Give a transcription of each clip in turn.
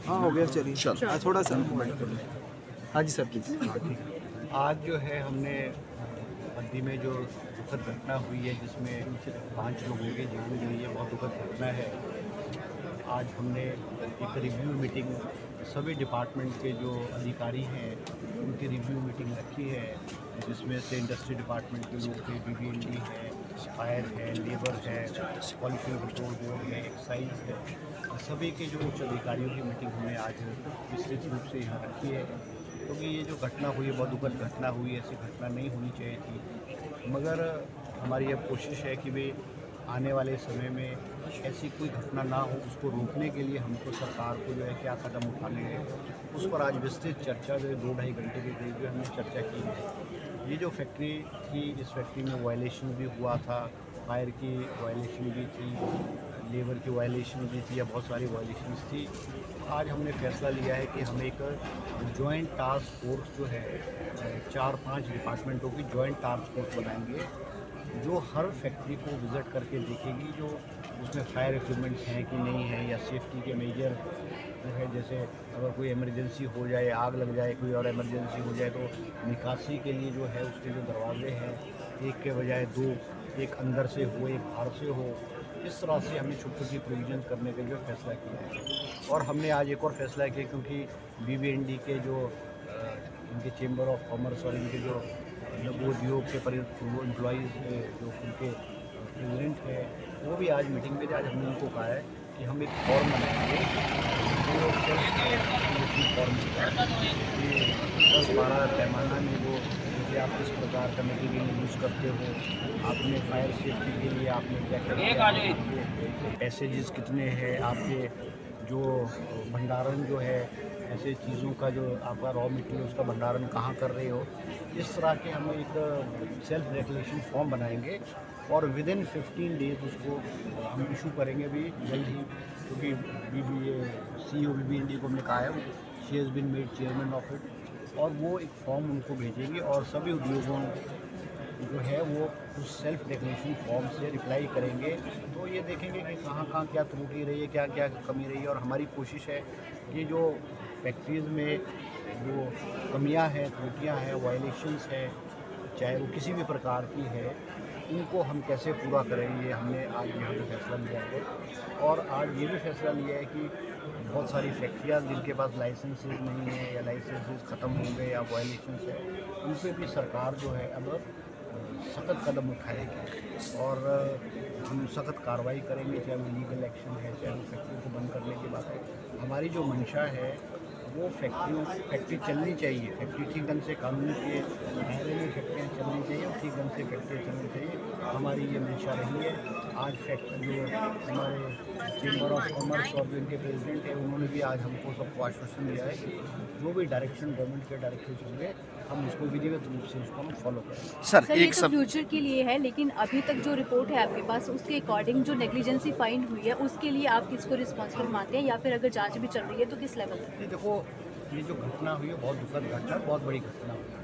हाँ हो गया, चलिए चलो। थोड़ा सा मोबाइल। हाँ जी सर प्लीज़। हाँ ठीक है। आज जो है हमने बद्दी में जो दुखद घटना हुई है जिसमें 5 लोगों की जान गई है, बहुत दुखद घटना है। आज हमने एक रिव्यू मीटिंग सभी डिपार्टमेंट के जो अधिकारी हैं उनकी रिव्यू मीटिंग रखी है, जिसमें से इंडस्ट्री डिपार्टमेंट के लोग थे, BBND है, फायर है, लेबर है, पॉल्यूशन कंट्रोल बोर्ड है, एक्साइज है, सभी के जो उच्च अधिकारियों की मीटिंग हमने आज विस्तृत रूप से यहाँ रखी है। क्योंकि ये जो घटना हुई है बहुत दुखद घटना हुई है, ऐसी घटना नहीं होनी चाहिए थी। मगर हमारी अब कोशिश है कि वे आने वाले समय में ऐसी कोई घटना ना हो, उसको रोकने के लिए हमको सरकार को जो है क्या कदम उठाने हैं उस पर आज विस्तृत चर्चा जो 2-2.5 घंटे के करीब जो हमने चर्चा की है। ये जो फैक्ट्री थी, इस फैक्ट्री में वायलेशन भी हुआ था, फायर की वायलेशन भी थी, लेबर की वायलेशन भी थी, या बहुत सारी वायलेशंस थी। आज हमने फैसला लिया है कि हम एक जॉइंट टास्क फोर्स जो है 4-5 डिपार्टमेंटों की जॉइंट टास्क फोर्स बनाएंगे, जो हर फैक्ट्री को विज़िट करके देखेगी जो उसमें फायर इक्विपमेंट्स हैं कि नहीं है, या सेफ्टी के मेजर जो है, जैसे अगर कोई इमरजेंसी हो जाए, आग लग जाए, कोई और इमरजेंसी हो जाए, तो निकासी के लिए जो है उसके जो दरवाजे हैं एक के बजाय 2, एक अंदर से हो एक बाहर से हो, इस तरह से हमने छोटी छोटी प्रोविजन करने का जो फैसला किया है। और हमने आज एक और फैसला किया, क्योंकि BBND के जो इनके चेंबर ऑफ कॉमर्स और इनके जो लघु उद्योग के वो एम्प्लॉइज़ जो उनके प्रेसिडेंट हैं, वो भी आज मीटिंग में आज हमने उनको कहा है कि हम एक फॉर्म बनाएंगे जो फॉर्म 10-12 पैमाना में वो कि आप किस प्रकार का मटीरियल यूज़ करते हो, आपने फायर सेफ्टी के लिए आपने क्या क्या पैसेजेस कितने हैं, आपके जो भंडारण जो है ऐसे चीज़ों का जो आपका रॉ मटेरियल उसका भंडारण कहाँ कर रहे हो, इस तरह के हम एक सेल्फ रेगुलेशन फॉर्म बनाएंगे और विदिन 15 डेज उसको हम इशू करेंगे अभी जल्द ही। क्योंकि CEO BBND को हमने कहा है, she has been made chairman of it, और वो एक फॉर्म उनको भेजेंगे और सभी उद्योगों जो है वो उस सेल्फ रेगुलेशन फॉर्म से रिप्लाई करेंगे। तो ये देखेंगे कि कहाँ कहाँ क्या त्रुटि रही है, क्या क्या कमी रही है, और हमारी कोशिश है कि जो फैक्ट्रीज़ में जो कमियां हैं, त्रुटियां हैं, वायलेशंस हैं, चाहे वो किसी भी प्रकार की है, उनको हम कैसे पूरा करें, ये हमने आज यहाँ पे फैसला लिया है। और आज ये भी फैसला लिया है कि बहुत सारी फैक्ट्रियाँ जिनके पास लाइसेंसेस नहीं है या लाइसेंसेस ख़त्म हो गए या वायलेशंस है, उन पर भी सरकार जो है अब सख्त कदम उठाएगी और हम सख्त कार्रवाई करेंगे, चाहे वो लीगल एक्शन है, चाहे वो फैक्ट्री को बंद करने की बात है। हमारी जो मंशा है वो फैक्ट्री चलनी चाहिए, फैक्ट्री ठीक ढंग से कानून के दायरे में फैक्ट्रियाँ चलनी चाहिए और ठीक ढंग से फैक्ट्रियाँ चलनी चाहिए, हमारी ये मंशा रही है। आज फैक्ट्री जो हमारे चेंबर ऑफ कॉमर्स और जो इनके प्रेसिडेंट है, उन्होंने भी आज हमको सबको आश्वासन दिया है कि जो भी डायरेक्शन गवर्नमेंट के डायरेक्शन होंगे हम उसको विधिवत रूप से उसको हम फॉलो करेंगे। सर ये एक तो फ्यूचर के लिए है, लेकिन अभी तक जो रिपोर्ट है आपके पास उसके अकॉर्डिंग जो नेग्लिजेंसी फाइंड हुई है उसके लिए आप किसको रिस्पॉन्सिबल मानते हैं, या फिर अगर जांच भी चल रही है तो किस लेवल तक? ये देखो, ये जो घटना हुई है बहुत दुखद घटना, बहुत बड़ी घटना हुई है।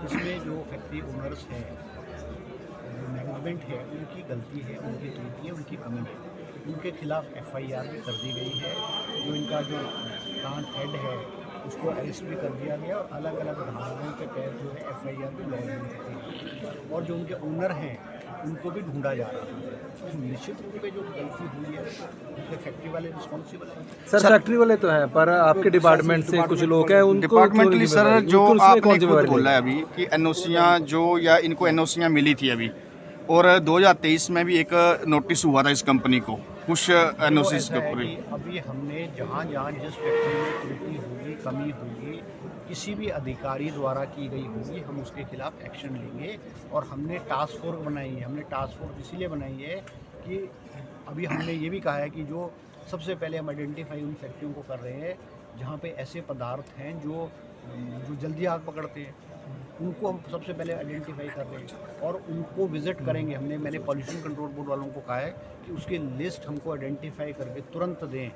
इसमें जो फैक्ट्री ओनर्स हैं, जो मैनेजमेंट है, उनकी गलती है, उनकी त्रुटि है, उनकी कमी है, उनके खिलाफ FIR भी कर दी गई है। जो इनका जो प्लांट हेड है उसको अरेस्ट भी कर दिया गया और अलग अलग धाराओं के तहत जो है FIR भी लॉन्च हो चुकी है, और जो उनके ओनर हैं उनको भी ढूंढा जा रहा है। तो निश्चित रूप पे जो गलती हुई है उसके फैक्ट्री वाले रिस्पॉन्सिबल हैं। सर फैक्ट्री वाले तो हैं, पर आपके डिपार्टमेंट से कुछ लोग हैं उनको डिपार्टमेंटली सर जो आपने खुद बोला है है अभी कि NOCयाँ जो या इनको NOCयाँ मिली थी अभी, और 2023 में भी एक नोटिस हुआ था इस कंपनी को कुछ NOCs के ऊपर। अभी हमने जहाँ जहाँ जिस फैक्ट्री में त्रुटि होगी, कमी होगी, किसी भी अधिकारी द्वारा की गई होगी, हम उसके खिलाफ एक्शन लेंगे। और हमने टास्क फोर्स बनाई है, हमने टास्क फोर्स इसीलिए बनाई है कि अभी हमने ये भी कहा है कि जो सबसे पहले हम आइडेंटिफाई उन फैक्ट्रियों को कर रहे हैं जहाँ पे ऐसे पदार्थ हैं जो जल्दी आग पकड़ते हैं, उनको हम सबसे पहले आइडेंटिफाई कर रहे हैं और उनको विज़िट करेंगे। मैंने पॉल्यूशन कंट्रोल बोर्ड वालों को कहा है कि उसकी लिस्ट हमको आइडेंटिफाई करके तुरंत दें,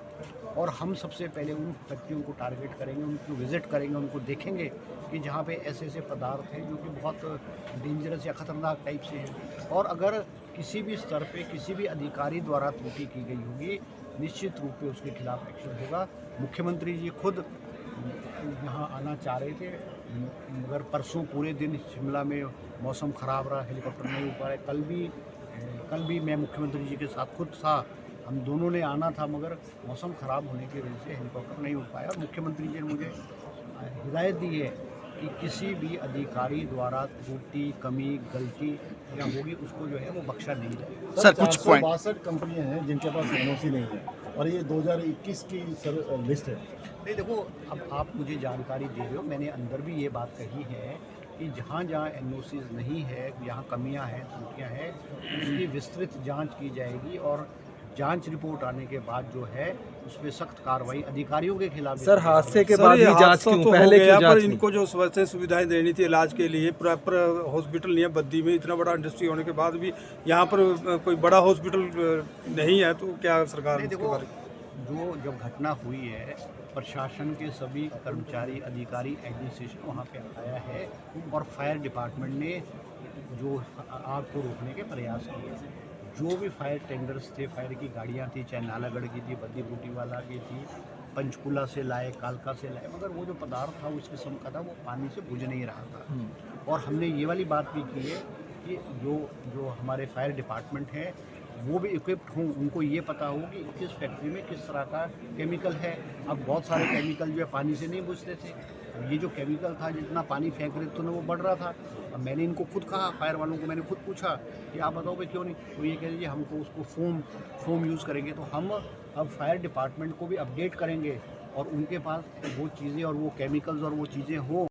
और हम सबसे पहले उन फैक्ट्रियों को टारगेट करेंगे, उनको विज़िट करेंगे, उनको देखेंगे कि जहाँ पे ऐसे ऐसे पदार्थ हैं जो कि बहुत डेंजरस या ख़तरनाक टाइप से हैं। और अगर किसी भी स्तर पे किसी भी अधिकारी द्वारा त्रुटि की गई होगी निश्चित रूप से उसके खिलाफ एक्शन होगा। मुख्यमंत्री जी खुद यहाँ आना चाह रहे थे, मगर परसों पूरे दिन शिमला में मौसम ख़राब रहा, हेलीकॉप्टर नहीं हो पाए। कल भी मैं मुख्यमंत्री जी के साथ खुद था, हम दोनों ने आना था, मगर मौसम ख़राब होने की वजह से हेलीकॉप्टर नहीं हो पाया। और मुख्यमंत्री जी ने मुझे हिदायत दी है कि किसी भी अधिकारी द्वारा त्रुटि, कमी, गलती या होगी उसको जो है वो बख्शा नहीं जाएगा। सर कुछ पॉइंट 62 कंपनियां हैं जिनके पास एनओसी नहीं है और ये 2021 की लिस्ट है। नहीं देखो, अब आप मुझे जानकारी दे रहे हो, मैंने अंदर भी ये बात कही है कि जहाँ जहाँ एनओसीज नहीं है, यहाँ कमियाँ हैं, त्रुटियाँ हैं, उसकी विस्तृत जांच की जाएगी और जांच रिपोर्ट आने के बाद जो है उस पर सख्त कार्रवाई अधिकारियों के खिलाफ। सर हादसे के सर, बाद ये ही जांच हादसा क्यों, तो पहले हो गया, क्यों जांच पर नहीं? इनको जो वैसे सुविधाएं देनी थी इलाज के लिए, प्रॉपर हॉस्पिटल नहीं है बद्दी में, इतना बड़ा इंडस्ट्री होने के बाद भी यहाँ पर कोई बड़ा हॉस्पिटल नहीं है, तो क्या सरकार नहीं, इसके देखो, बारे में? जो जब घटना हुई है, प्रशासन के सभी कर्मचारी, अधिकारी, एडमिनिस्ट्रेशन वहाँ पे आया है और फायर डिपार्टमेंट ने जो आग को रोकने के प्रयास किए। जो भी फायर टेंडर्स थे, फायर की गाड़ियाँ थी, चाहे नालागढ़ की थी, बद्दी बूटीवाला की थी, पंचकुला से लाए, कालका से लाए, मगर वो जो पदार्थ था उस किस्म का था, वो पानी से बुझ नहीं रहा था। और हमने ये वाली बात भी की है कि जो हमारे फायर डिपार्टमेंट है वो भी इक्विप्ड हों, उनको ये पता हो कि किस फैक्ट्री में किस तरह का केमिकल है। अब बहुत सारे केमिकल जो है पानी से नहीं बुझते थे, ये जो केमिकल था जितना पानी फेंक रहे थे वो बढ़ रहा था। अब मैंने इनको खुद कहा, फायर वालों को मैंने खुद पूछा कि आप बताओ भाई क्यों नहीं, तो ये कह रहे हमको उसको फोम यूज़ करेंगे। तो हम अब फायर डिपार्टमेंट को भी अपडेट करेंगे और उनके पास वो चीज़ें और वो केमिकल्स और वो चीज़ें हों